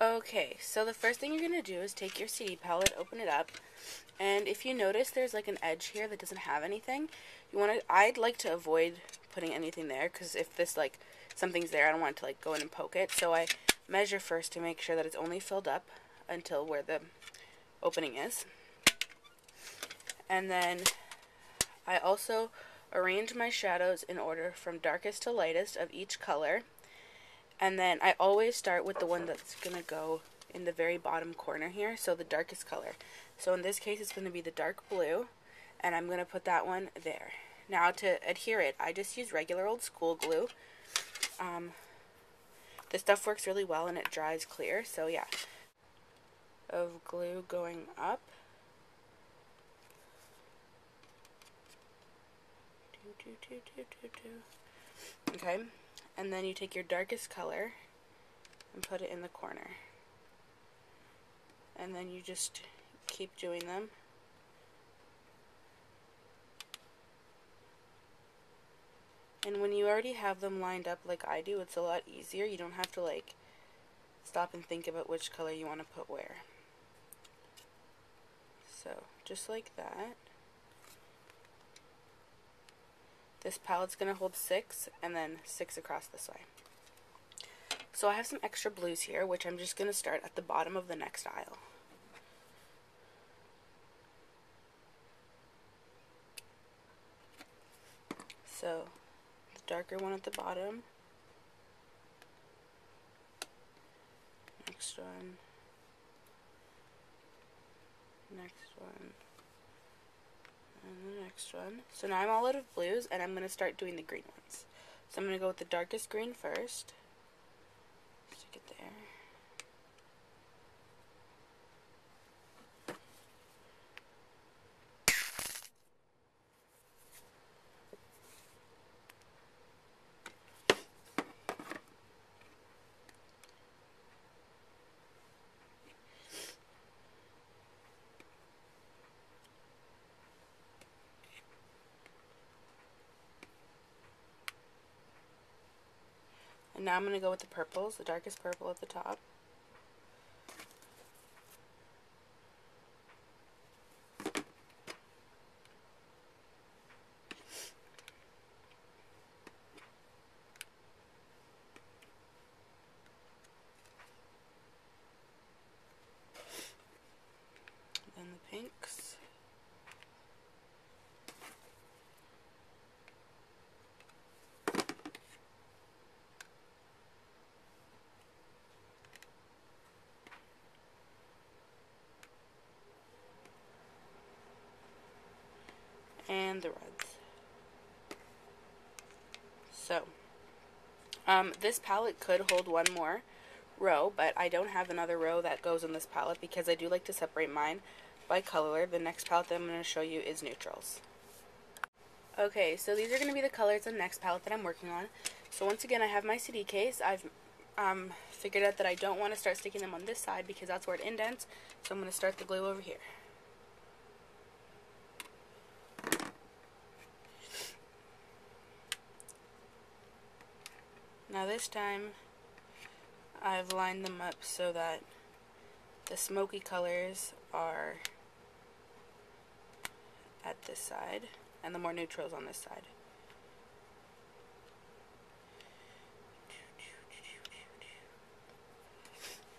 Okay, so the first thing you're going to do is take your CD palette, open it up, and if you notice there's like an edge here that doesn't have anything, I'd like to avoid putting anything there, because if this like something's there, I don't want to like go in and poke it. So I measure first to make sure that it's only filled up until where the opening is. And then I also arrange my shadows in order from darkest to lightest of each color. And then I always start with the one that's going to go in the very bottom corner here, so the darkest color. So in this case, it's going to be the dark blue, and I'm going to put that one there. Now to adhere it, I just use regular old school glue. This stuff works really well and it dries clear, so yeah. Of glue going up. Okay. And then you take your darkest color and put it in the corner. And then you just keep doing them. And when you already have them lined up like I do, it's a lot easier. You don't have to like stop and think about which color you want to put where. So, just like that. This palette's going to hold 6, and then 6 across this way. So I have some extra blues here, which I'm just going to start at the bottom of the next aisle. So, the darker one at the bottom. Next one. Next one. And the next one. So now I'm all out of blues, and I'm going to start doing the green ones. So I'm going to go with the darkest green first. Stick it there. And now I'm going to go with the purples, the darkest purple at the top. Then the pinks. And the reds. So, this palette could hold one more row, but I don't have another row that goes in this palette because I do like to separate mine by color. The next palette that I'm going to show you is neutrals. Okay, so these are going to be the colors in the next palette that I'm working on. So once again, I have my CD case. I've figured out that I don't want to start sticking them on this side because that's where it indents, so I'm going to start the glue over here. Now this time, I've lined them up so that the smoky colors are at this side, and the more neutrals on this side.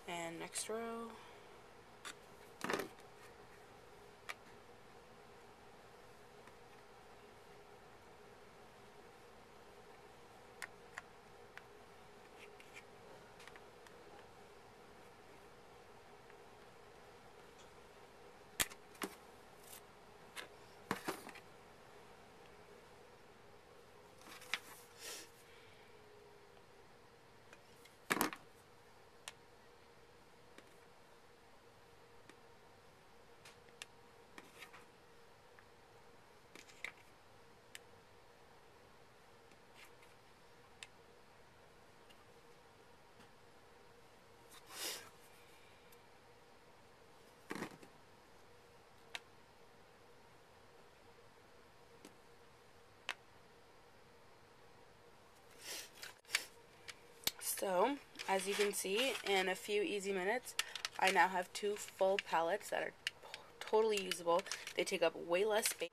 And next row. So, As you can see, in a few easy minutes, I now have 2 full palettes that are totally usable. They take up way less space.